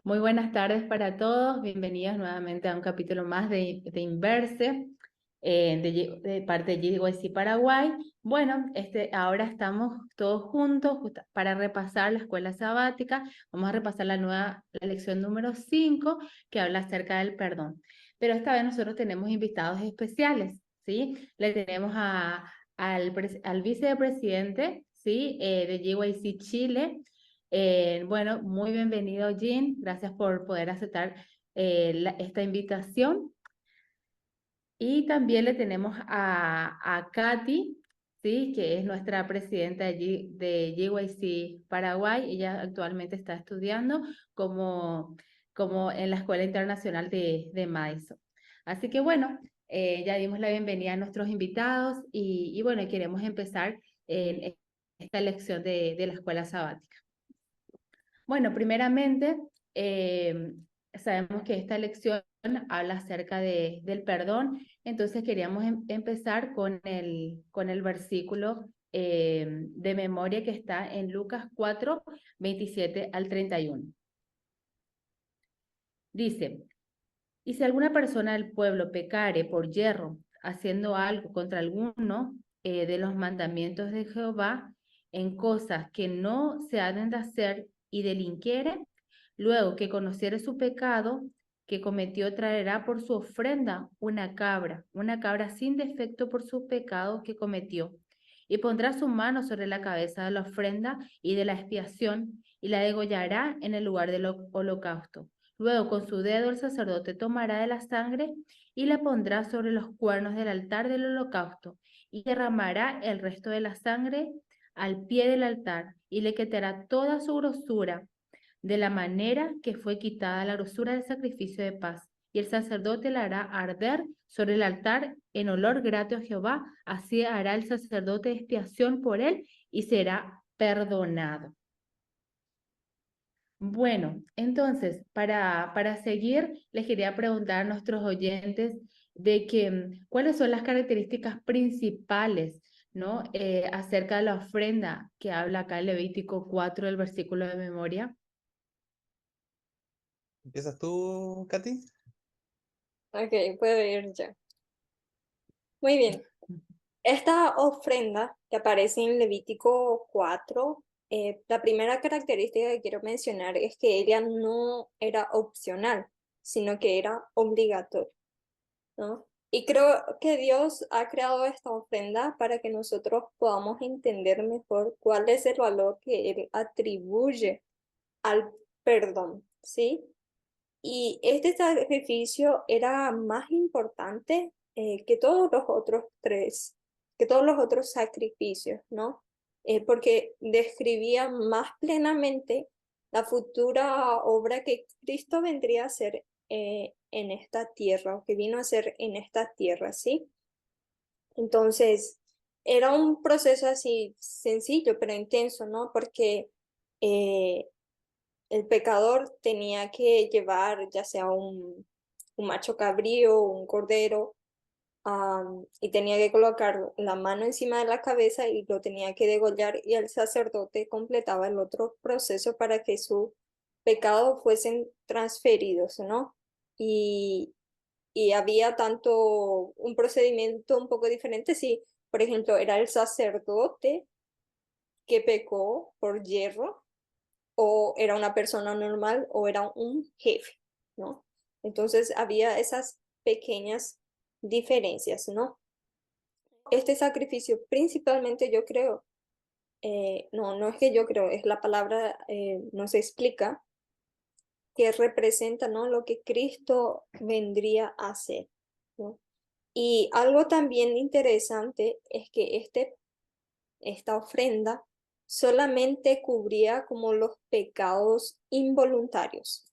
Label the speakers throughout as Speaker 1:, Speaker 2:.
Speaker 1: Muy buenas tardes para todos. Bienvenidos nuevamente a un capítulo más de Inverse de parte de GYC Paraguay. Bueno, ahora estamos todos juntos para repasar la escuela sabática. Vamos a repasar la lección número 5 que habla acerca del perdón. Pero esta vez nosotros tenemos invitados especiales, ¿sí? Le tenemos al vicepresidente, ¿sí? De GYC Chile. Bueno, muy bienvenido, Jean. Gracias por poder aceptar esta invitación. Y también le tenemos a Katy, ¿sí? Que es nuestra presidenta de GYC Paraguay. Ella actualmente está estudiando como en la Escuela Internacional de Madison. Así que bueno, ya dimos la bienvenida a nuestros invitados y bueno, queremos empezar en esta lección de la escuela sabática. Bueno, primeramente, sabemos que esta lección habla acerca del perdón, entonces queríamos empezar con el versículo de memoria que está en Lucas 4, 27 al 31. Dice, y si alguna persona del pueblo pecare por yerro, haciendo algo contra alguno de los mandamientos de Jehová, en cosas que no se han de hacer y delinquiere, luego que conociere su pecado que cometió, traerá por su ofrenda una cabra sin defecto por su pecado que cometió, y pondrá su mano sobre la cabeza de la ofrenda y de la expiación, y la degollará en el lugar del holocausto. Luego con su dedo el sacerdote tomará de la sangre y la pondrá sobre los cuernos del altar del holocausto, y derramará el resto de la sangre al pie del altar, y le quitará toda su grosura, de la manera que fue quitada la grosura del sacrificio de paz. Y el sacerdote la hará arder sobre el altar en olor grato a Jehová. Así hará el sacerdote expiación por él y será perdonado. Bueno, entonces, para seguir, les quería preguntar a nuestros oyentes de que, cuáles son las características principales, ¿no? Acerca de la ofrenda que habla acá en Levítico 4, del versículo de memoria.
Speaker 2: ¿Empiezas tú, Katy?
Speaker 3: Ok, puedo ir ya. Muy bien. Esta ofrenda que aparece en Levítico 4, la primera característica que quiero mencionar es que ella no era opcional, sino que era obligatoria, ¿no? Y creo que Dios ha creado esta ofrenda para que nosotros podamos entender mejor cuál es el valor que Él atribuye al perdón, ¿sí? Y este sacrificio era más importante que todos los otros que todos los otros sacrificios, ¿no? Porque describía más plenamente la futura obra que Cristo vendría a hacer en esta tierra, o que vino a hacer en esta tierra, ¿sí? Entonces, era un proceso así sencillo, pero intenso, ¿no? Porque eh, el pecador tenía que llevar ya sea un macho cabrío, un cordero, y tenía que colocar la mano encima de la cabeza y lo tenía que degollar, y el sacerdote completaba el otro proceso para que su pecado fuesen transferidos, ¿no? Y, y había tanto un procedimiento un poco diferente si, por ejemplo, era el sacerdote que pecó por yerro, o era una persona normal, o era un jefe, ¿no? Entonces había esas pequeñas diferencias, ¿no? Este sacrificio principalmente yo creo, no es que yo creo, es la palabra, nos explica que representa, ¿no? Lo que Cristo vendría a hacer, ¿no? Y algo también interesante es que esta ofrenda solamente cubría como los pecados involuntarios.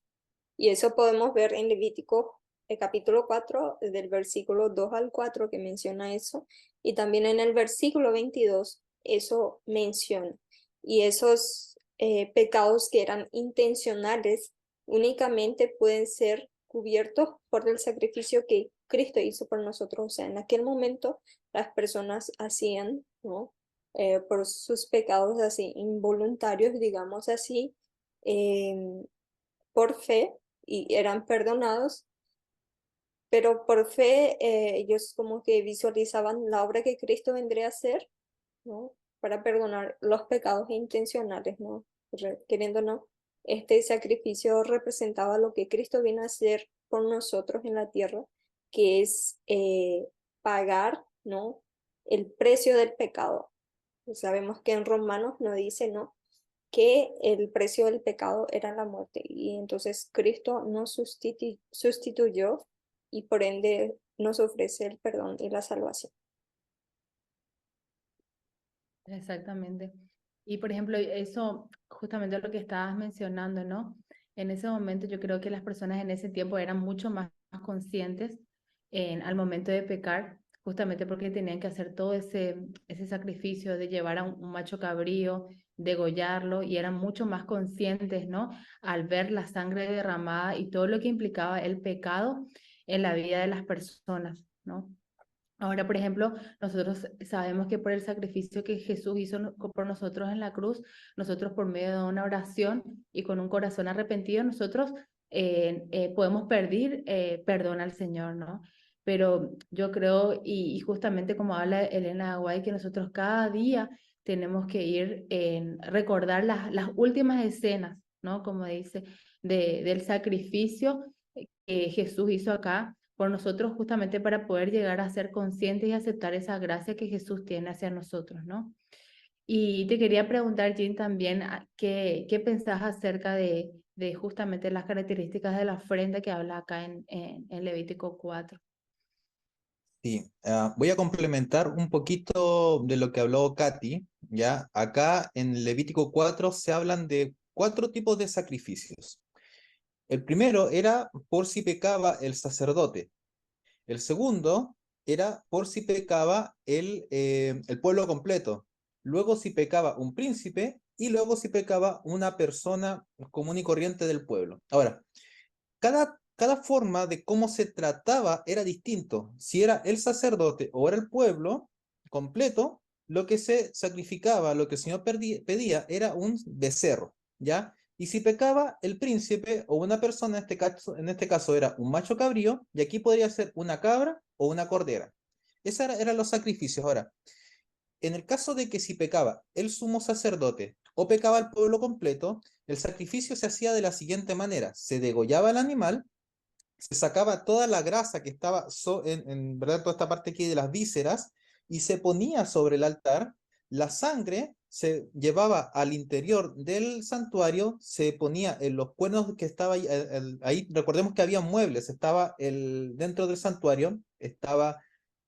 Speaker 3: Y eso podemos ver en Levítico, el capítulo 4, del versículo 2 al 4, que menciona eso. Y también en el versículo 22, eso menciona. Y esos pecados que eran intencionales únicamente pueden ser cubiertos por el sacrificio que Cristo hizo por nosotros. O sea, en aquel momento las personas hacían, ¿no? Por sus pecados así involuntarios, digamos así, por fe y eran perdonados, pero por fe ellos como que visualizaban la obra que Cristo vendría a hacer, ¿no? Para perdonar los pecados intencionales, ¿no? Queriendo o no, este sacrificio representaba lo que Cristo viene a hacer por nosotros en la tierra, que es pagar, ¿no? El precio del pecado. Sabemos que en Romanos nos dice, ¿no? Que el precio del pecado era la muerte. Y entonces Cristo nos sustituyó y por ende nos ofrece el perdón y la salvación.
Speaker 1: Exactamente. Y por ejemplo, eso, justamente lo que estabas mencionando, ¿no? En ese momento yo creo que las personas en ese tiempo eran mucho más conscientes al momento de pecar, justamente porque tenían que hacer todo ese sacrificio de llevar a un macho cabrío, degollarlo, y eran mucho más conscientes, ¿no? Al ver la sangre derramada y todo lo que implicaba el pecado en la vida de las personas, ¿no? Ahora, por ejemplo, nosotros sabemos que por el sacrificio que Jesús hizo por nosotros en la cruz, nosotros por medio de una oración y con un corazón arrepentido, nosotros podemos pedir perdón al Señor, ¿no? Pero yo creo, y justamente como habla Elena Aguay, que nosotros cada día tenemos que ir en recordar las últimas escenas, ¿no? Como dice, del sacrificio que Jesús hizo acá por nosotros, justamente para poder llegar a ser conscientes y aceptar esa gracia que Jesús tiene hacia nosotros, ¿no? Y te quería preguntar, Jean, también, ¿qué pensás acerca de justamente las características de la ofrenda que habla acá en Levítico 4?
Speaker 2: Sí, voy a complementar un poquito de lo que habló Katy, ¿ya? Acá en Levítico 4 se hablan de 4 tipos de sacrificios. El primero era por si pecaba el sacerdote. El segundo era por si pecaba el pueblo completo. Luego si pecaba un príncipe y luego si pecaba una persona común y corriente del pueblo. Ahora, cada forma de cómo se trataba era distinto. Si era el sacerdote o era el pueblo completo, lo que se sacrificaba, lo que el Señor pedía era un becerro, ¿ya? Y si pecaba el príncipe o una persona, en este caso era un macho cabrío, y aquí podría ser una cabra o una cordera. Esos eran los sacrificios. Ahora, en el caso de que si pecaba el sumo sacerdote o pecaba el pueblo completo, el sacrificio se hacía de la siguiente manera: se degollaba el animal, se sacaba toda la grasa que estaba en verdad toda esta parte aquí de las vísceras y se ponía sobre el altar. La sangre se llevaba al interior del santuario, se ponía en los cuernos que estaba ahí. Recordemos que había muebles, estaba dentro del santuario, estaba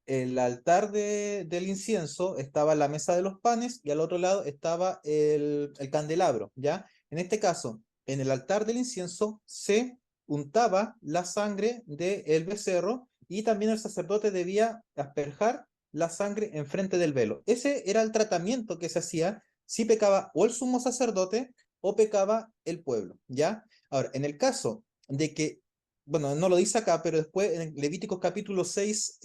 Speaker 2: el altar del incienso, estaba la mesa de los panes y al otro lado estaba el candelabro, ¿ya? En este caso, en el altar del incienso se untaba la sangre del becerro y también el sacerdote debía asperjar la sangre enfrente del velo. Ese era el tratamiento que se hacía si pecaba o el sumo sacerdote o pecaba el pueblo, ¿ya? Ahora, en el caso de que, bueno, no lo dice acá, pero después en Levíticos capítulo 6,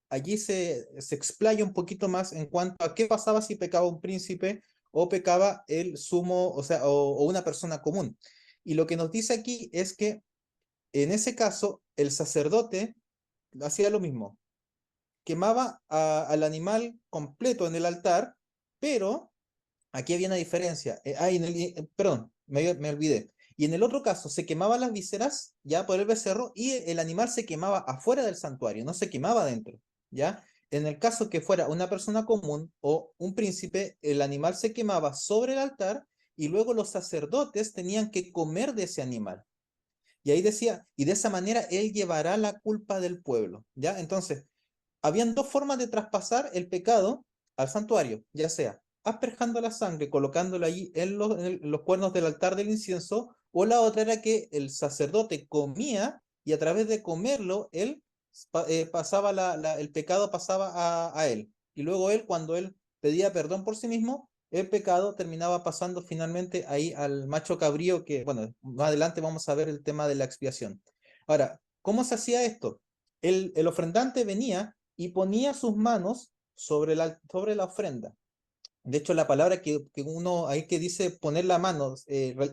Speaker 2: allí se explaya un poquito más en cuanto a qué pasaba si pecaba un príncipe o pecaba el sumo, o sea, o una persona común. Y lo que nos dice aquí es que en ese caso el sacerdote hacía lo mismo, quemaba al animal completo en el altar, pero aquí había una diferencia. Perdón, me olvidé. Y en el otro caso se quemaban las vísceras ya por el becerro y el animal se quemaba afuera del santuario, no se quemaba dentro, ¿ya? En el caso que fuera una persona común o un príncipe, el animal se quemaba sobre el altar y luego los sacerdotes tenían que comer de ese animal. Y ahí decía, y de esa manera él llevará la culpa del pueblo, ¿ya? Entonces, habían 2 formas de traspasar el pecado al santuario, ya sea asperjando la sangre, colocándola allí en los cuernos del altar del incienso, o la otra era que el sacerdote comía y a través de comerlo, él pasaba el pecado pasaba a él. Y luego él, cuando él pedía perdón por sí mismo, el pecado terminaba pasando finalmente ahí al macho cabrío, que, bueno, más adelante vamos a ver el tema de la expiación. Ahora, ¿cómo se hacía esto? El ofrendante venía y ponía sus manos sobre la ofrenda. De hecho, la palabra que uno ahí que dice poner la mano,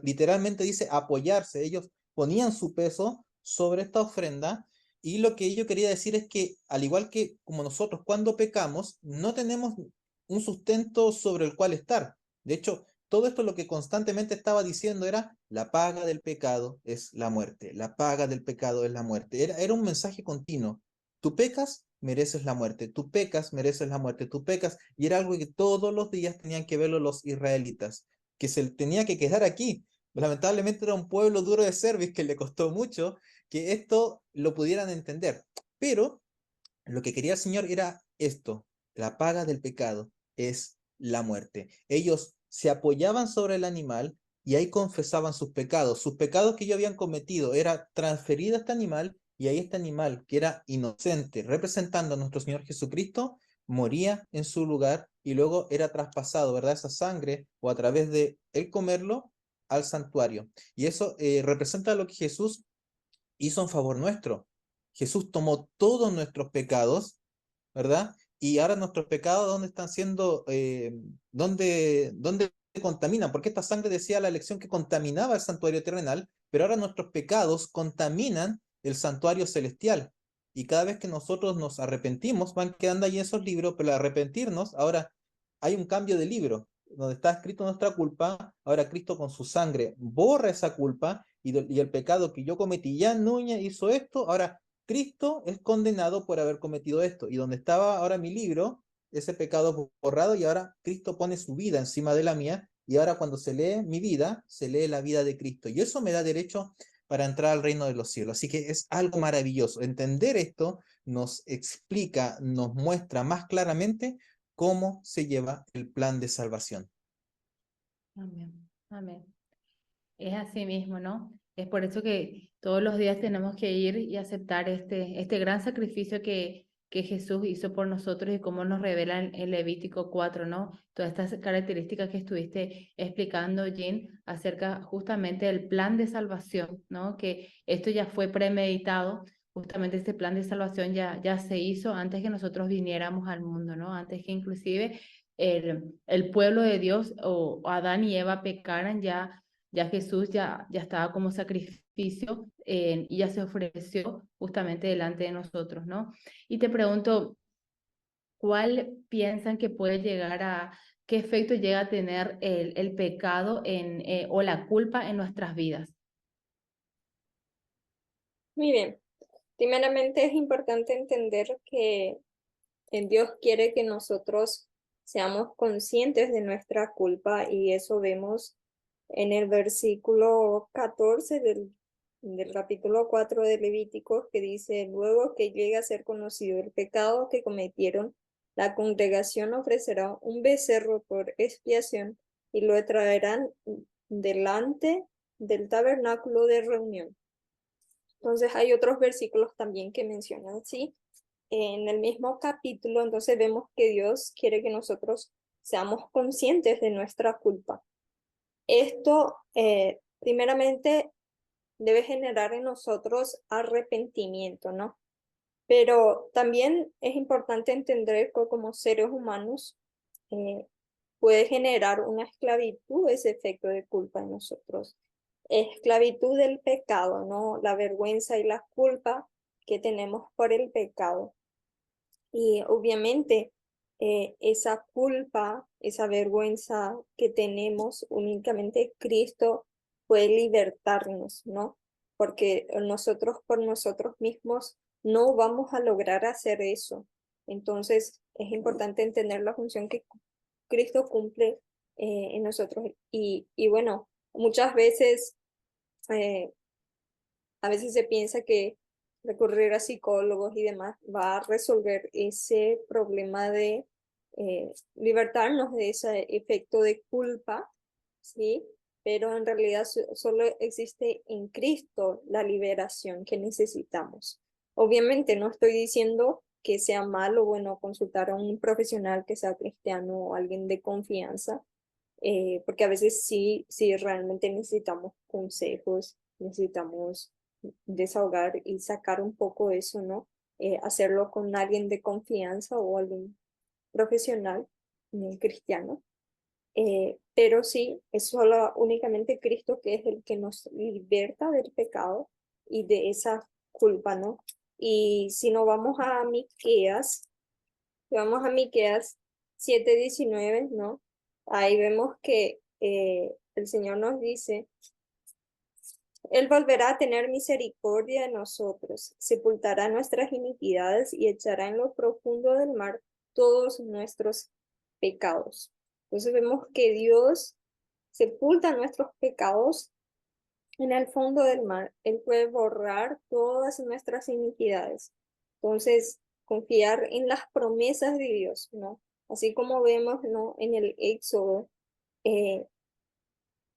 Speaker 2: literalmente dice apoyarse. Ellos ponían su peso sobre esta ofrenda y lo que yo quería decir es que, al igual que como nosotros cuando pecamos, no tenemos un sustento sobre el cual estar. De hecho, todo esto lo que constantemente estaba diciendo era, la paga del pecado es la muerte, la paga del pecado es la muerte. Era un mensaje continuo. Tú pecas, mereces la muerte, tú pecas, mereces la muerte, tú pecas, y era algo que todos los días tenían que verlo los israelitas, que se tenía que quedar aquí. Lamentablemente era un pueblo duro de cerviz que le costó mucho que esto lo pudieran entender, pero lo que quería el Señor era esto, la paga del pecado es la muerte. Ellos se apoyaban sobre el animal y ahí confesaban sus pecados que ellos habían cometido, era transferido a este animal y ahí este animal que era inocente, representando a nuestro Señor Jesucristo, moría en su lugar y luego era traspasado, ¿verdad? Esa sangre o a través de él comerlo al santuario. Y eso representa lo que Jesús hizo en favor nuestro. Jesús tomó todos nuestros pecados, ¿verdad? Y ahora nuestros pecados, ¿dónde están siendo, dónde contaminan? Porque esta sangre decía la lección que contaminaba el santuario terrenal, pero ahora nuestros pecados contaminan el santuario celestial. Y cada vez que nosotros nos arrepentimos, van quedando ahí esos libros, pero al arrepentirnos, ahora hay un cambio de libro, donde está escrito nuestra culpa, ahora Cristo con su sangre borra esa culpa y el pecado que yo cometí, ya Núñez hizo esto, ahora Cristo es condenado por haber cometido esto. Y donde estaba ahora mi libro, ese pecado borrado, y ahora Cristo pone su vida encima de la mía, y ahora cuando se lee mi vida, se lee la vida de Cristo. Y eso me da derecho para entrar al reino de los cielos. Así que es algo maravilloso. Entender esto nos explica, nos muestra más claramente cómo se lleva el plan de salvación.
Speaker 1: Amén, amén. Es así mismo, ¿no? Es por eso que todos los días tenemos que ir y aceptar este gran sacrificio que Jesús hizo por nosotros y cómo nos revela en Levítico 4, ¿no? Todas estas características que estuviste explicando, Jean, acerca justamente del plan de salvación, ¿no? Que esto ya fue premeditado, justamente este plan de salvación ya se hizo antes que nosotros viniéramos al mundo, ¿no? Antes que inclusive el pueblo de Dios o Adán y Eva pecaran, ya Jesús ya estaba como sacrificio y ya se ofreció justamente delante de nosotros, ¿no? Y te pregunto, ¿cuál piensan que puede llegar qué efecto llega a tener el pecado o la culpa en nuestras vidas?
Speaker 3: Muy bien. Primeramente es importante entender que Dios quiere que nosotros seamos conscientes de nuestra culpa y eso vemos en el versículo 14 del capítulo 4 de Levíticos, que dice, luego que llegue a ser conocido el pecado que cometieron, la congregación ofrecerá un becerro por expiación y lo traerán delante del tabernáculo de reunión. Entonces hay otros versículos también que mencionan, ¿sí? En el mismo capítulo, entonces vemos que Dios quiere que nosotros seamos conscientes de nuestra culpa. Esto, primeramente, debe generar en nosotros arrepentimiento, ¿no? Pero también es importante entender que como seres humanos eh, puede generar una esclavitud ese efecto de culpa en nosotros. Esclavitud del pecado, ¿no? La vergüenza y la culpa que tenemos por el pecado. Y obviamente esa culpa, esa vergüenza que tenemos, únicamente Cristo puede libertarnos, ¿no? Porque nosotros por nosotros mismos no vamos a lograr hacer eso. Entonces es importante entender la función que Cristo cumple en nosotros. Y bueno, muchas veces, eh, a veces se piensa que recurrir a psicólogos y demás va a resolver ese problema de libertarnos de ese efecto de culpa, ¿sí? Pero en realidad solo existe en Cristo la liberación que necesitamos. Obviamente no estoy diciendo que sea malo, bueno, consultar a un profesional que sea cristiano o alguien de confianza, porque a veces sí realmente necesitamos consejos, necesitamos desahogar y sacar un poco eso, ¿no? Hacerlo con alguien de confianza o algún profesional cristiano. pero sí, es solo únicamente Cristo que es el que nos liberta del pecado y de esa culpa, ¿no? Y si nos vamos a Miqueas, vamos a Miqueas 7:19, ¿no? Ahí vemos que el Señor nos dice, Él volverá a tener misericordia de nosotros, sepultará nuestras iniquidades y echará en lo profundo del mar todos nuestros pecados. Entonces vemos que Dios sepulta nuestros pecados en el fondo del mar. Él puede borrar todas nuestras iniquidades. Entonces, confiar en las promesas de Dios, ¿no? Así como vemos, ¿no? En el Éxodo, eh,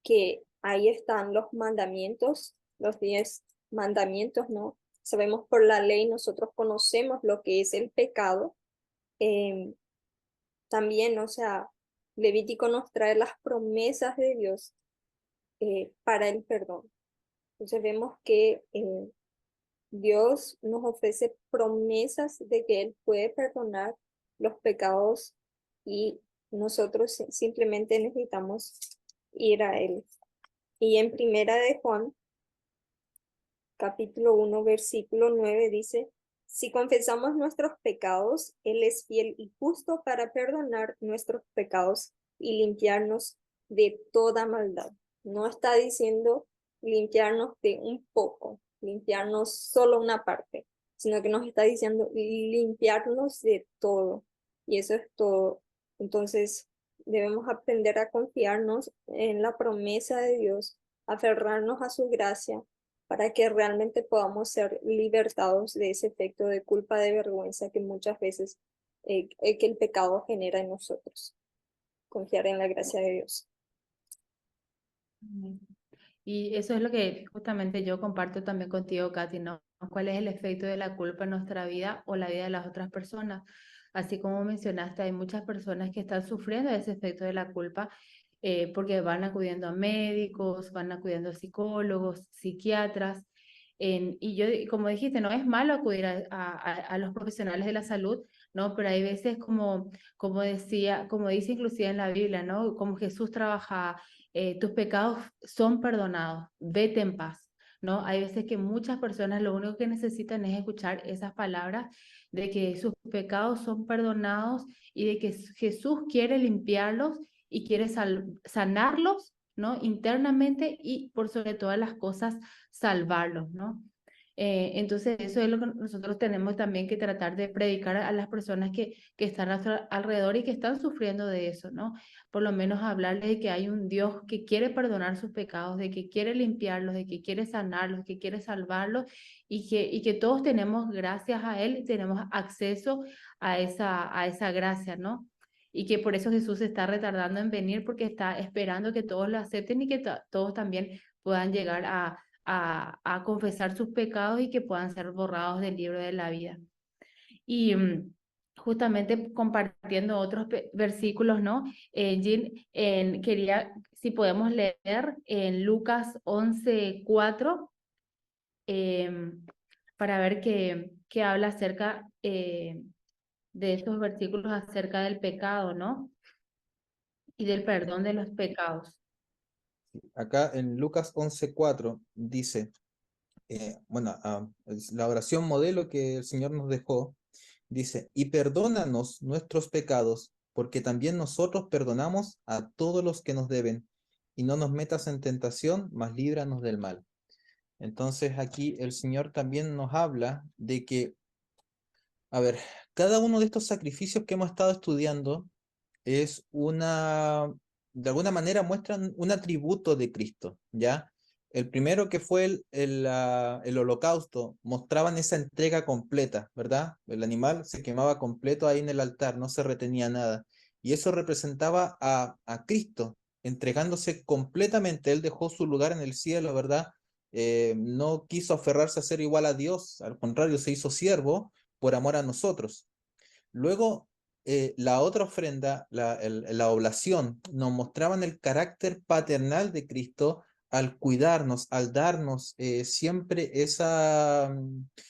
Speaker 3: que ahí están los mandamientos, los 10 mandamientos, ¿no? Sabemos por la ley, nosotros conocemos lo que es el pecado. Eh, También, o sea, Levítico nos trae las promesas de Dios para el perdón. Entonces vemos que Dios nos ofrece promesas de que Él puede perdonar los pecados y nosotros simplemente necesitamos ir a Él. Y en Primera de Juan, capítulo 1, versículo 9 dice, si confesamos nuestros pecados, Él es fiel y justo para perdonar nuestros pecados y limpiarnos de toda maldad. No está diciendo limpiarnos de un poco, limpiarnos solo una parte, sino que nos está diciendo limpiarnos de todo. Y eso es todo. Entonces, debemos aprender a confiarnos en la promesa de Dios, aferrarnos a su gracia para que realmente podamos ser libertados de ese efecto de culpa, de vergüenza que muchas veces que el pecado genera en nosotros. Confiar en la gracia de Dios.
Speaker 1: Amén. Y eso es lo que justamente yo comparto también contigo, Katy, ¿no? ¿Cuál es el efecto de la culpa en nuestra vida o la vida de las otras personas? Así como mencionaste, hay muchas personas que están sufriendo ese efecto de la culpa porque van acudiendo a médicos, van acudiendo a psicólogos, psiquiatras. Y yo, como dijiste, no es malo acudir a los profesionales de la salud, ¿no? Pero hay veces como decía, como dice inclusive en la Biblia, ¿no? Como Jesús trabajaba, tus pecados son perdonados, vete en paz, ¿no? Hay veces que muchas personas lo único que necesitan es escuchar esas palabras de que sus pecados son perdonados y de que Jesús quiere limpiarlos y quiere sanarlos, ¿no? Internamente y por sobre todas las cosas salvarlos, ¿no? Entonces, eso es lo que nosotros tenemos también que tratar de predicar a las personas que están a nuestro alrededor y que están sufriendo de eso, ¿no? Por lo menos hablarles de que hay un Dios que quiere perdonar sus pecados, de que quiere limpiarlos, de que quiere sanarlos, que quiere salvarlos y que todos tenemos, gracias a Él, tenemos acceso a esa gracia, ¿no? Y que por eso Jesús se está retardando en venir porque está esperando que todos lo acepten y que todos también puedan llegar a confesar sus pecados y que puedan ser borrados del libro de la vida. Y justamente compartiendo otros versículos, ¿no? Jean, quería, si podemos leer en Lucas 11:4, para ver qué habla acerca de estos versículos acerca del pecado, ¿no? Y del perdón de los pecados.
Speaker 2: Acá en Lucas 11:4 dice, bueno, es la oración modelo que el Señor nos dejó, dice, y perdónanos nuestros pecados, porque también nosotros perdonamos a todos los que nos deben, y no nos metas en tentación, mas líbranos del mal. Entonces aquí el Señor también nos habla de que, a ver, cada uno de estos sacrificios que hemos estado estudiando es de alguna manera muestran un atributo de Cristo, ¿ya? El primero que fue el holocausto, mostraban esa entrega completa, ¿verdad? El animal se quemaba completo ahí en el altar, no se retenía nada. Y eso representaba a Cristo, entregándose completamente. Él dejó su lugar en el cielo, ¿verdad? No quiso aferrarse a ser igual a Dios, al contrario, se hizo siervo por amor a nosotros. Luego, la otra ofrenda, la oblación, nos mostraban el carácter paternal de Cristo al cuidarnos, al darnos siempre esa...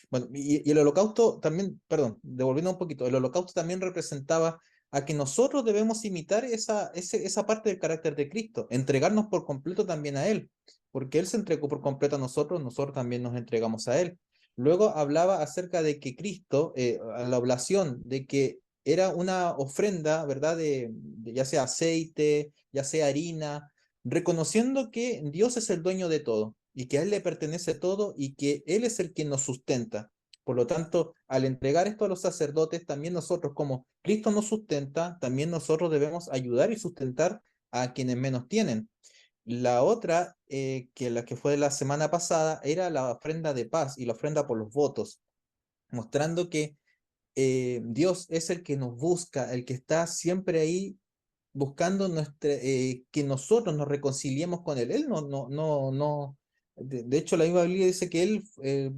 Speaker 2: Bueno, y el holocausto también, perdón, devolviendo un poquito, el holocausto también representaba a que nosotros debemos imitar esa parte del carácter de Cristo, entregarnos por completo también a Él, porque Él se entregó por completo a nosotros, nosotros también nos entregamos a Él. Luego hablaba acerca de que Cristo, a la oblación, de que era una ofrenda, ¿verdad? De ya sea aceite, ya sea harina, reconociendo que Dios es el dueño de todo y que a Él le pertenece todo y que Él es el que nos sustenta. Por lo tanto, al entregar esto a los sacerdotes, también nosotros, como Cristo nos sustenta, también nosotros debemos ayudar y sustentar a quienes menos tienen. La otra, que la que fue de la semana pasada, era la ofrenda de paz y la ofrenda por los votos, mostrando que Dios es el que nos busca, el que está siempre ahí buscando que nosotros nos reconciliemos con Él. Él no. De hecho, la misma Biblia dice que Él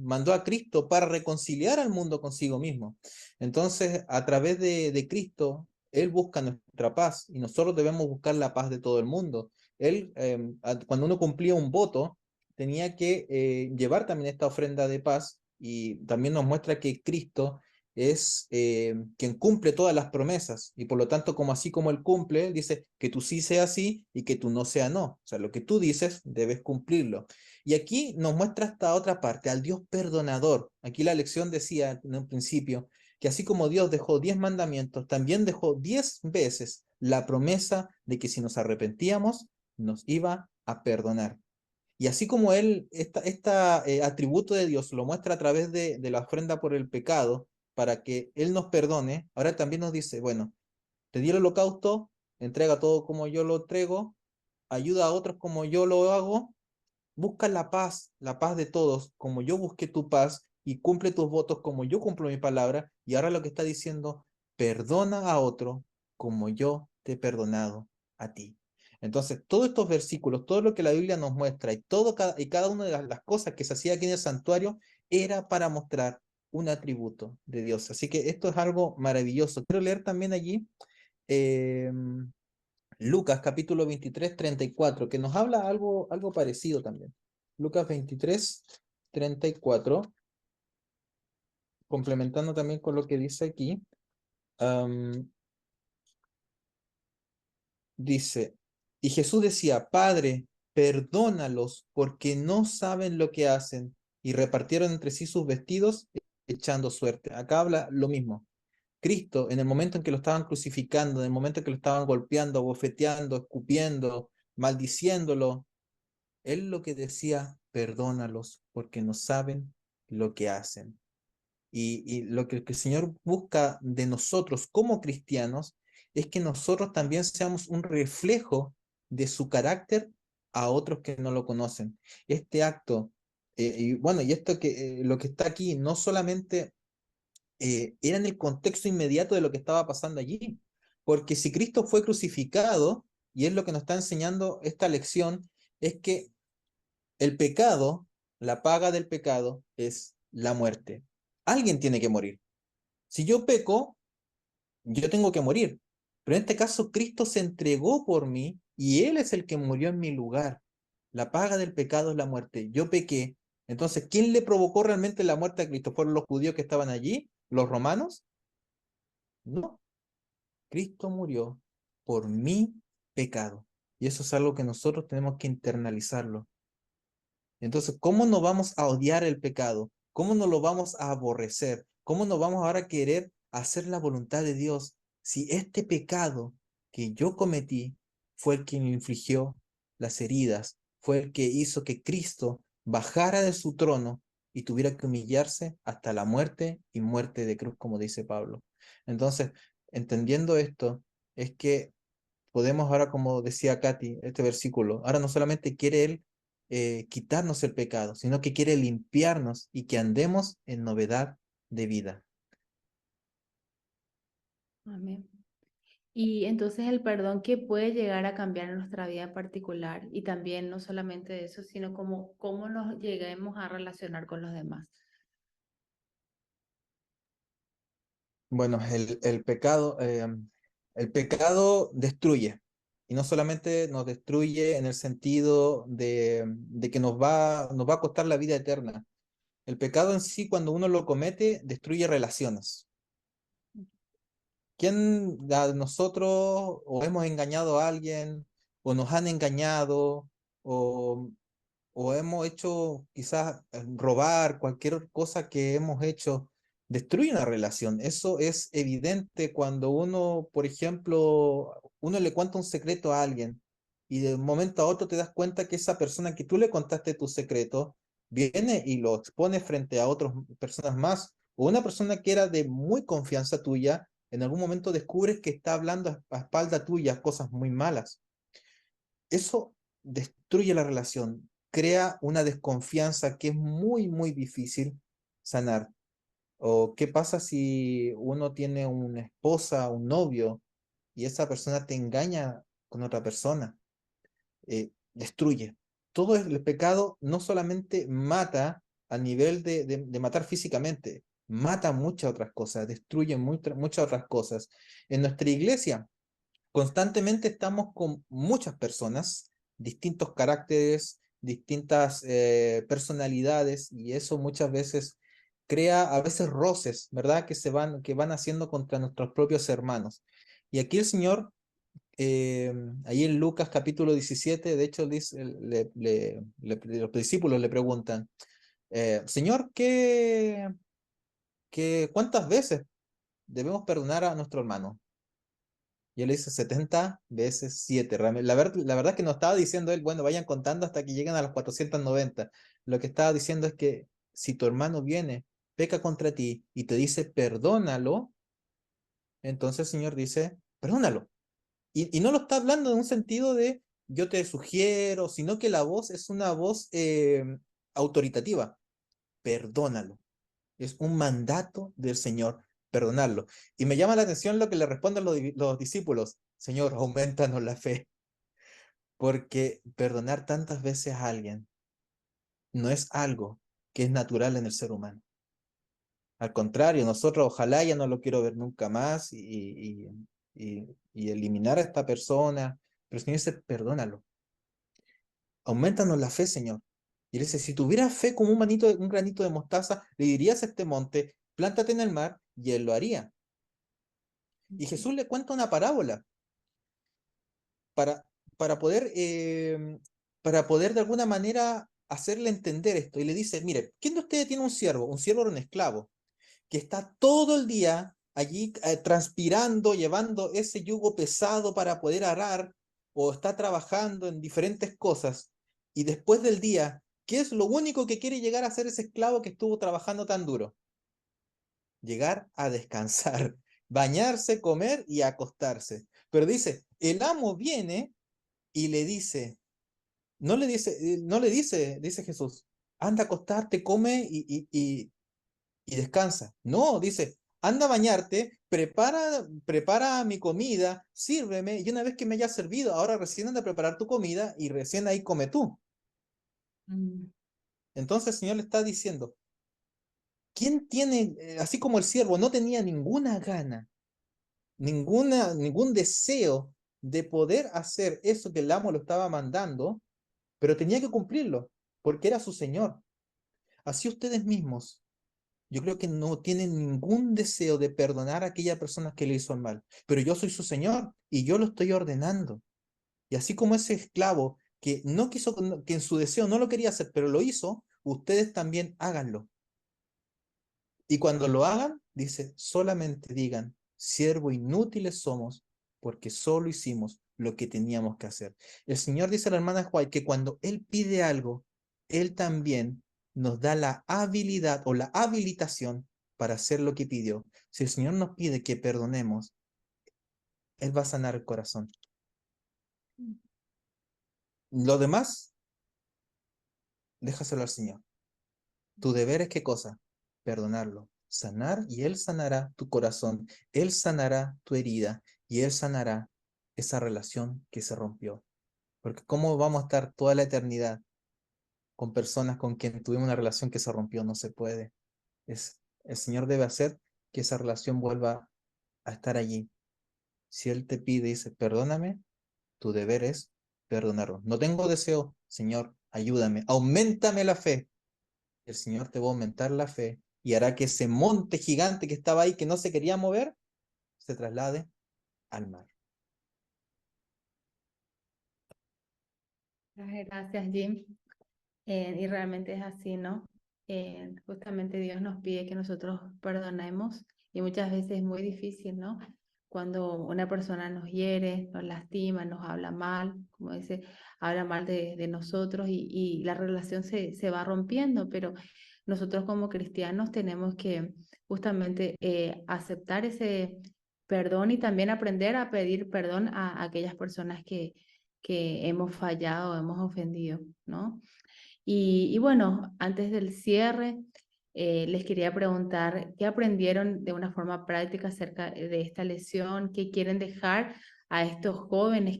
Speaker 2: mandó a Cristo para reconciliar al mundo consigo mismo. Entonces, a través de Cristo, Él busca nuestra paz y nosotros debemos buscar la paz de todo el mundo. Él, cuando uno cumplía un voto, tenía que llevar también esta ofrenda de paz y también nos muestra que Cristo es quien cumple todas las promesas y por lo tanto como así como él cumple, él dice que tú sí sea sí y que tú no sea no. O sea, lo que tú dices debes cumplirlo. Y aquí nos muestra esta otra parte, al Dios perdonador. Aquí la lección decía en un principio que así como Dios dejó 10 mandamientos, también dejó 10 veces la promesa de que si nos arrepentíamos, nos iba a perdonar. Y así como él, este atributo de Dios lo muestra a través de la ofrenda por el pecado, para que Él nos perdone, ahora también nos dice, bueno, te di el holocausto, entrega todo como yo lo entrego, ayuda a otros como yo lo hago, busca la paz de todos, como yo busqué tu paz, y cumple tus votos como yo cumplo mi palabra, y ahora lo que está diciendo, perdona a otro como yo te he perdonado a ti. Entonces, todos estos versículos, todo lo que la Biblia nos muestra y cada una de las cosas que se hacía aquí en el santuario era para mostrar un atributo de Dios. Así que esto es algo maravilloso. Quiero leer también allí eh, Lucas capítulo 23 34 que nos habla algo parecido también. Lucas 23 34 complementando también con lo que dice aquí, dice, y Jesús decía, Padre, perdónalos porque no saben lo que hacen, y repartieron entre sí sus vestidos echando suerte. Acá habla lo mismo. Cristo, en el momento en que lo estaban crucificando, en el momento en que lo estaban golpeando, bofeteando, escupiendo, maldiciéndolo, él lo que decía, perdónalos porque no saben lo que hacen. Y lo que el Señor busca de nosotros como cristianos es que nosotros también seamos un reflejo de su carácter a otros que no lo conocen. Este acto, y bueno, y esto que lo que está aquí no solamente era en el contexto inmediato de lo que estaba pasando allí, porque si Cristo fue crucificado, y es lo que nos está enseñando esta lección, es que el pecado, la paga del pecado es la muerte. Alguien tiene que morir. Si yo peco, yo tengo que morir. Pero en este caso, Cristo se entregó por mí y Él es el que murió en mi lugar. La paga del pecado es la muerte. Yo pequé. Entonces, ¿quién le provocó realmente la muerte a Cristo? ¿Fueron los judíos que estaban allí? ¿Los romanos? No. Cristo murió por mi pecado. Y eso es algo que nosotros tenemos que internalizarlo. Entonces, ¿cómo no vamos a odiar el pecado? ¿Cómo no lo vamos a aborrecer? ¿Cómo no vamos ahora a querer hacer la voluntad de Dios si este pecado que yo cometí fue el que me infligió las heridas, fue el que hizo que Cristo bajara de su trono y tuviera que humillarse hasta la muerte y muerte de cruz, como dice Pablo? Entonces, entendiendo esto, es que podemos ahora, como decía Katy, este versículo, ahora no solamente quiere Él quitarnos el pecado, sino que quiere limpiarnos y que andemos en novedad de vida.
Speaker 1: Amén. Y entonces el perdón que puede llegar a cambiar en nuestra vida en particular y también no solamente eso, sino como cómo nos lleguemos a relacionar con los demás.
Speaker 2: Bueno, el pecado destruye. Y no solamente nos destruye en el sentido de que nos va a costar la vida eterna. El pecado en sí, cuando uno lo comete, destruye relaciones. ¿quién de nosotros o hemos engañado a alguien, o nos han engañado, o, o hemos hecho quizás robar, cualquier cosa que hemos hecho, destruye una relación? Eso es evidente cuando uno, por ejemplo, uno le cuenta un secreto a alguien y de un momento a otro te das cuenta que esa persona que tú le contaste tu secreto viene y lo expone frente a otras personas más, o una persona que era de muy confianza tuya, en algún momento descubres que está hablando a espalda tuya cosas muy malas. Eso destruye la relación, crea una desconfianza que es muy, muy difícil sanar. ¿O qué pasa si uno tiene una esposa, un novio, y esa persona te engaña con otra persona? Destruye. Todo el pecado no solamente mata a nivel de matar físicamente, mata muchas otras cosas, destruye muchas otras cosas. En nuestra iglesia constantemente estamos con muchas personas, distintos caracteres, distintas personalidades, y eso muchas veces crea a veces roces, ¿verdad? Que van haciendo contra nuestros propios hermanos. Y aquí el Señor, ahí en Lucas capítulo 17, de hecho los discípulos le preguntan, Señor, ¿cuántas veces debemos perdonar a nuestro hermano? Y él le dice 70 veces 7. La verdad es que no estaba diciendo él, bueno, vayan contando hasta que lleguen a los 490. Lo que estaba diciendo es que si tu hermano viene, peca contra ti y te dice perdónalo, entonces el Señor dice, perdónalo. Y no lo está hablando en un sentido de yo te sugiero, sino que la voz es una voz autoritativa. Perdónalo. Es un mandato del Señor perdonarlo. Y me llama la atención lo que le responden los discípulos. Señor, aumentanos la fe. Porque perdonar tantas veces a alguien no es algo que es natural en el ser humano. Al contrario, nosotros ojalá ya no lo quiero ver nunca más y eliminar a esta persona. Pero el Señor dice, perdónalo. Aumentanos la fe, Señor. Y él dice, si tuvieras fe como un granito de mostaza, le dirías a este monte, plántate en el mar, y él lo haría. Y Jesús le cuenta una parábola para, para poder, eh, para poder de alguna manera hacerle entender esto. Y le dice, mire, ¿quién de ustedes tiene un siervo? Un siervo era un esclavo, que está todo el día allí transpirando, llevando ese yugo pesado para poder arar, o está trabajando en diferentes cosas, y después del día, ¿qué es lo único que quiere llegar a hacer ese esclavo que estuvo trabajando tan duro? Llegar a descansar, bañarse, comer y acostarse. Pero dice, el amo viene y le dice, no le dice, dice Jesús, anda a acostarte, come y descansa. No, dice, anda a bañarte, prepara mi comida, sírveme, y una vez que me haya servido, ahora recién anda a preparar tu comida y recién ahí come tú. Entonces el Señor le está diciendo, ¿quién tiene, así como el siervo no tenía ninguna gana, ningún deseo de poder hacer eso que el amo lo estaba mandando, pero tenía que cumplirlo, porque era su Señor? Así ustedes mismos, yo creo que no tienen ningún deseo de perdonar a aquella persona que le hizo el mal, pero yo soy su Señor y yo lo estoy ordenando. Y así como ese esclavo que no quiso, que en su deseo no lo quería hacer, pero lo hizo, ustedes también háganlo. Y cuando lo hagan, dice, solamente digan, siervo inútiles somos, porque solo hicimos lo que teníamos que hacer. El Señor dice a la hermana White que cuando Él pide algo, Él también nos da la habilidad o la habilitación para hacer lo que pidió. Si el Señor nos pide que perdonemos, Él va a sanar el corazón. Lo demás, déjaselo al Señor. Tu deber es ¿qué cosa? Perdonarlo, sanar, y Él sanará tu corazón, Él sanará tu herida y Él sanará esa relación que se rompió. Porque ¿cómo vamos a estar toda la eternidad con personas con quien tuvimos una relación que se rompió? No se puede. El Señor debe hacer que esa relación vuelva a estar allí. Si Él te pide y dice, perdóname, tu deber es perdonarlo. No tengo deseo, Señor, ayúdame, auméntame la fe. El Señor te va a aumentar la fe y hará que ese monte gigante que estaba ahí, que no se quería mover, se traslade al mar.
Speaker 1: Gracias, Jim. Y realmente es así, ¿no? Justamente Dios nos pide que nosotros perdonemos y muchas veces es muy difícil, ¿no? Cuando una persona nos hiere, nos lastima, nos habla mal, como dice, habla mal de nosotros y la relación se va rompiendo, pero nosotros como cristianos tenemos que justamente aceptar ese perdón y también aprender a pedir perdón a aquellas personas que hemos fallado, hemos ofendido, ¿no? Y bueno, antes del cierre, les quería preguntar, ¿qué aprendieron de una forma práctica acerca de esta lección? ¿Qué quieren dejar a estos jóvenes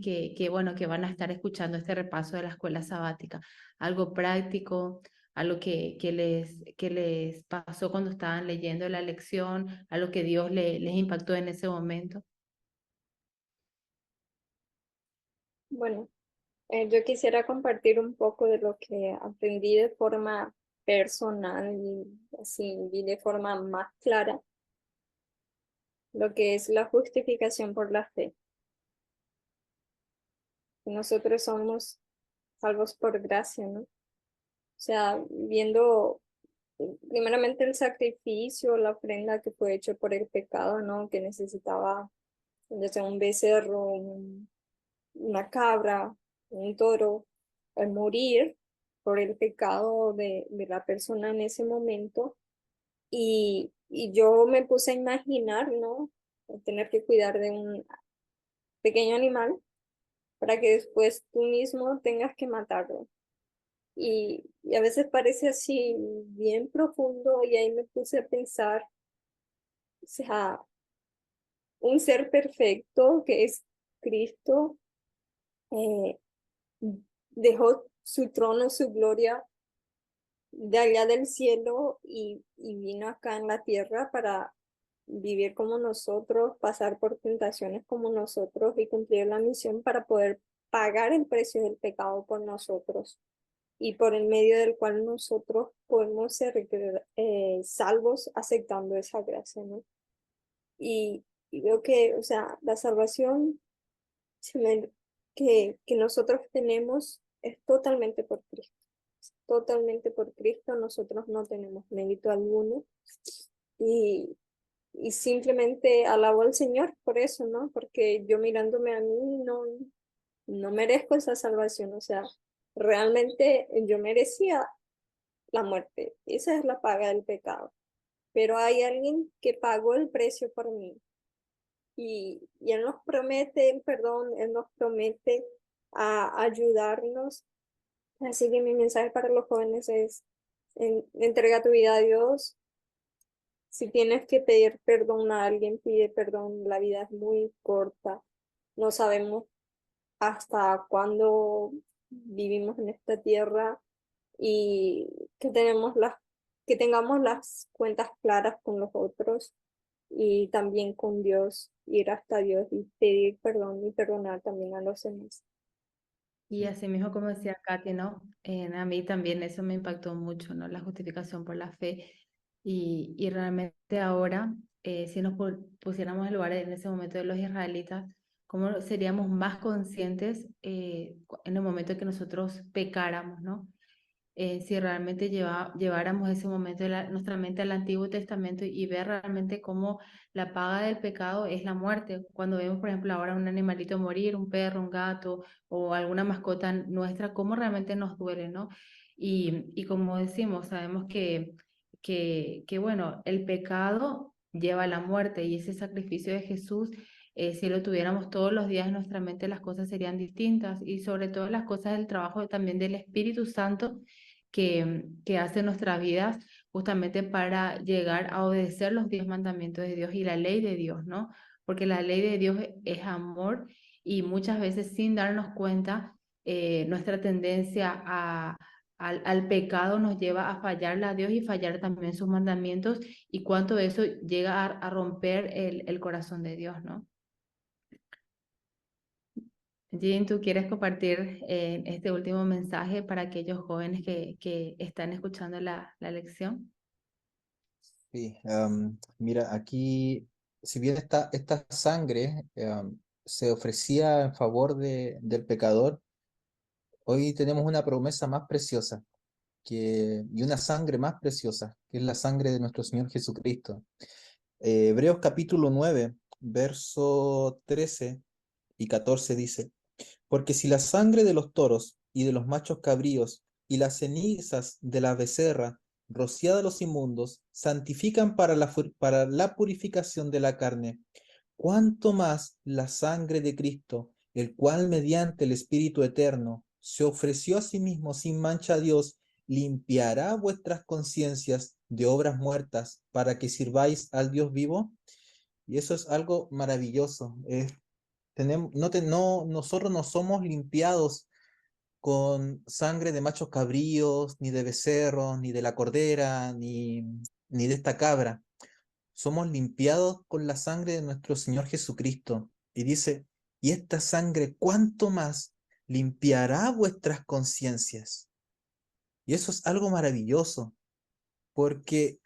Speaker 1: bueno, que van a estar escuchando este repaso de la escuela sabática? Algo práctico, algo que les pasó cuando estaban leyendo la lección, algo que Dios les impactó en ese momento.
Speaker 3: Bueno, yo quisiera compartir un poco de lo que aprendí de forma personal y así vi de forma más clara lo que es la justificación por la fe. Nosotros somos salvos por gracia, ¿no? O sea, viendo primeramente el sacrificio, la ofrenda que fue hecho por el pecado, ¿no? Que necesitaba, ya sea un becerro, una cabra, un toro, al morir por el pecado de la persona en ese momento. Y yo me puse a imaginar, ¿no? Tener que cuidar de un pequeño animal para que después tú mismo tengas que matarlo. Y a veces parece así bien profundo y ahí me puse a pensar, o sea, un ser perfecto que es Cristo, eh, dejó su trono, su gloria de allá del cielo y vino acá en la tierra para vivir como nosotros, pasar por tentaciones como nosotros y cumplir la misión para poder pagar el precio del pecado por nosotros y por el medio del cual nosotros podemos ser salvos aceptando esa gracia, ¿no? Y veo que, o sea, la salvación que nosotros tenemos es totalmente por Cristo. Totalmente por Cristo, nosotros no tenemos mérito alguno y, y simplemente alabo al Señor por eso, ¿no? Porque yo mirándome a mí no merezco esa salvación, o sea, realmente yo merecía la muerte, esa es la paga del pecado, pero hay alguien que pagó el precio por mí y Él nos promete el perdón, Él nos promete a ayudarnos. Así que mi mensaje para los jóvenes es, entrega tu vida a Dios. Si tienes que pedir perdón a alguien, pide perdón. La vida es muy corta. No sabemos hasta cuándo vivimos en esta tierra y que tengamos las cuentas claras con los otros y también con Dios, ir hasta Dios y pedir perdón y perdonar también a los demás.
Speaker 1: Y así mismo como decía Katy, ¿no? A mí también eso me impactó mucho, ¿no? La justificación por la fe. Y realmente ahora, si nos pusiéramos en lugar en ese momento de los israelitas, ¿cómo seríamos más conscientes en el momento que nosotros pecáramos, ¿no? Si realmente lleváramos ese momento de nuestra mente al Antiguo Testamento y ver realmente cómo la paga del pecado es la muerte. Cuando vemos, por ejemplo, ahora un animalito morir, un perro, un gato o alguna mascota nuestra, cómo realmente nos duele, ¿no? Y como decimos, sabemos que, bueno, el pecado lleva a la muerte y ese sacrificio de Jesús, si lo tuviéramos todos los días en nuestra mente, las cosas serían distintas y sobre todo las cosas del trabajo también del Espíritu Santo que hace nuestras vidas justamente para llegar a obedecer los 10 mandamientos de Dios y la ley de Dios, ¿no? Porque la ley de Dios es amor y muchas veces sin darnos cuenta, nuestra tendencia al pecado nos lleva a fallarle a Dios y fallar también sus mandamientos y cuánto eso llega a romper el corazón de Dios, ¿no? Jean, ¿tú quieres compartir este último mensaje para aquellos jóvenes que están escuchando la lección?
Speaker 2: Sí, mira, aquí si bien esta sangre se ofrecía en favor del pecador, hoy tenemos una promesa más preciosa y una sangre más preciosa, que es la sangre de nuestro Señor Jesucristo. Hebreos capítulo 9, verso 13 y 14 dice: porque si la sangre de los toros y de los machos cabríos y las cenizas de la becerra rociada a los inmundos santifican para la purificación de la carne, cuánto más la sangre de Cristo, el cual mediante el Espíritu eterno se ofreció a sí mismo sin mancha a Dios, limpiará vuestras conciencias de obras muertas para que sirváis al Dios vivo. Y eso es algo maravilloso. Nosotros no somos limpiados con sangre de machos cabríos, ni de becerros, ni de la cordera, ni de esta cabra. Somos limpiados con la sangre de nuestro Señor Jesucristo. Y dice, y esta sangre, ¿cuánto más limpiará vuestras conciencias? Y eso es algo maravilloso, porque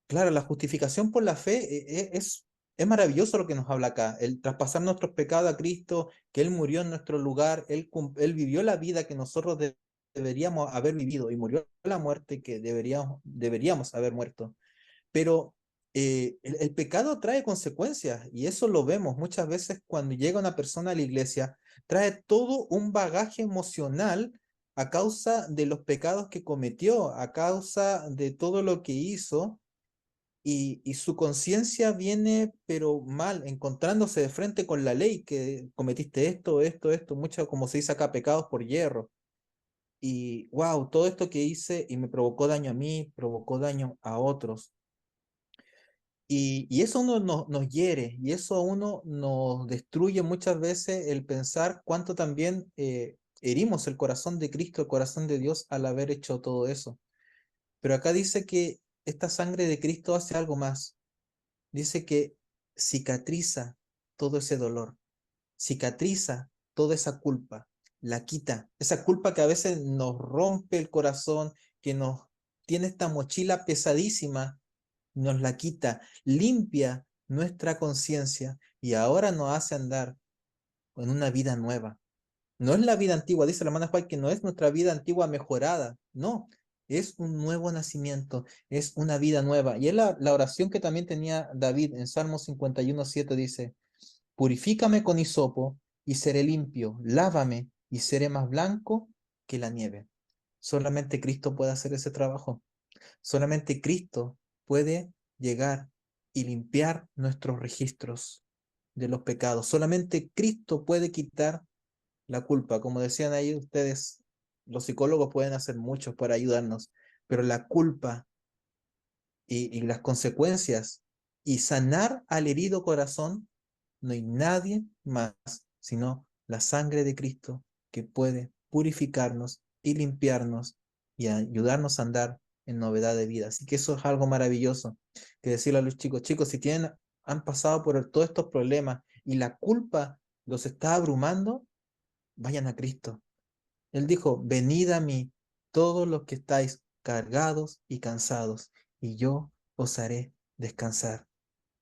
Speaker 2: claro, la justificación por la fe es maravilloso lo que nos habla acá, el traspasar nuestros pecados a Cristo, que Él murió en nuestro lugar, Él vivió la vida que nosotros deberíamos haber vivido y murió la muerte que deberíamos haber muerto. Pero el pecado trae consecuencias y eso lo vemos muchas veces cuando llega una persona a la iglesia, trae todo un bagaje emocional a causa de los pecados que cometió, a causa de todo lo que hizo y su conciencia viene, pero mal, encontrándose de frente con la ley, que cometiste esto, mucho, como se dice acá, pecados por hierro. Y wow, todo esto que hice y me provocó daño a mí, provocó daño a otros. Y eso uno nos hiere, y eso a uno nos destruye muchas veces el pensar cuánto también herimos el corazón de Cristo, el corazón de Dios al haber hecho todo eso. Pero acá dice que esta sangre de Cristo hace algo más. Dice que cicatriza todo ese dolor, cicatriza toda esa culpa, la quita, esa culpa que a veces nos rompe el corazón, que nos tiene esta mochila pesadísima, nos la quita, limpia nuestra conciencia y ahora nos hace andar en una vida nueva. No es la vida antigua, dice la hermana Juan, que no es nuestra vida antigua mejorada, no, es un nuevo nacimiento, es una vida nueva. Y es la oración que también tenía David en Salmo 51:7 dice, purifícame con hisopo y seré limpio, lávame y seré más blanco que la nieve. Solamente Cristo puede hacer ese trabajo. Solamente Cristo puede llegar y limpiar nuestros registros de los pecados. Solamente Cristo puede quitar la culpa. Como decían ahí ustedes, los psicólogos pueden hacer mucho para ayudarnos, pero la culpa y las consecuencias y sanar al herido corazón, no hay nadie más sino la sangre de Cristo que puede purificarnos y limpiarnos y ayudarnos a andar en novedad de vida. Así que eso es algo maravilloso que decirle a los chicos, chicos, si han pasado por todos estos problemas y la culpa los está abrumando, vayan a Cristo. Él dijo, venid a mí todos los que estáis cargados y cansados, y yo os haré descansar.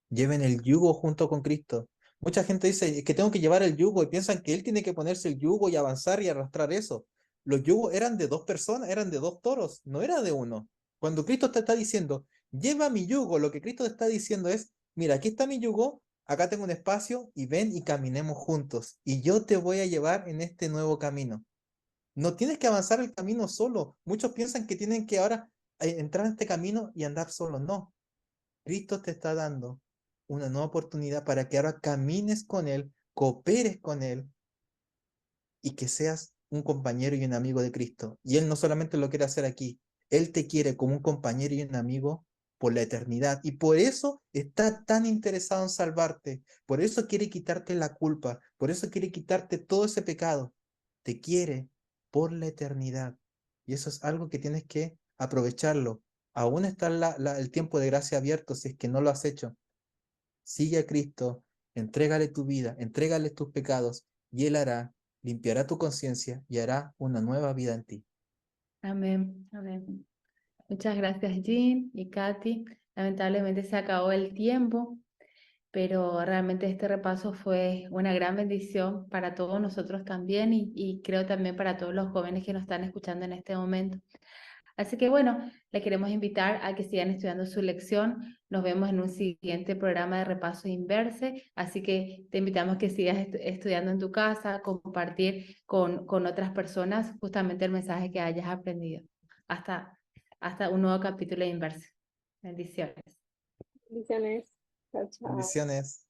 Speaker 2: Lleven el yugo junto con Cristo. Mucha gente dice, es que tengo que llevar el yugo y piensan que él tiene que ponerse el yugo y avanzar y arrastrar eso. Los yugos eran de dos personas, eran de dos toros, no era de uno. Cuando Cristo te está diciendo, lleva mi yugo, lo que Cristo te está diciendo es, mira, aquí está mi yugo, acá tengo un espacio y ven y caminemos juntos. Y yo te voy a llevar en este nuevo camino. No tienes que avanzar el camino solo. Muchos piensan que tienen que ahora entrar en este camino y andar solo. No, Cristo te está dando una nueva oportunidad para que ahora camines con Él, cooperes con Él y que seas un compañero y un amigo de Cristo. Y Él no solamente lo quiere hacer aquí, Él te quiere como un compañero y un amigo por la eternidad. Y por eso está tan interesado en salvarte. Por eso quiere quitarte la culpa. Por eso quiere quitarte todo ese pecado. Te quiere por la eternidad. Y eso es algo que tienes que aprovecharlo. Aún está el tiempo de gracia abierto si es que no lo has hecho. Sigue a Cristo, entrégale tu vida, entrégale tus pecados y Él limpiará tu conciencia y hará una nueva vida en ti.
Speaker 1: Amén, amén. Muchas gracias, Jean y Katy. Lamentablemente se acabó el tiempo. pero realmente este repaso fue una gran bendición para todos nosotros también y creo también para todos los jóvenes que nos están escuchando en este momento. Así que bueno, le queremos invitar a que sigan estudiando su lección. Nos vemos en un siguiente programa de repaso inverse. Así que te invitamos que sigas estudiando en tu casa, compartir con otras personas justamente el mensaje que hayas aprendido. Hasta un nuevo capítulo de inverse. Bendiciones.
Speaker 3: Bendiciones. Chao, chao.
Speaker 2: Bendiciones.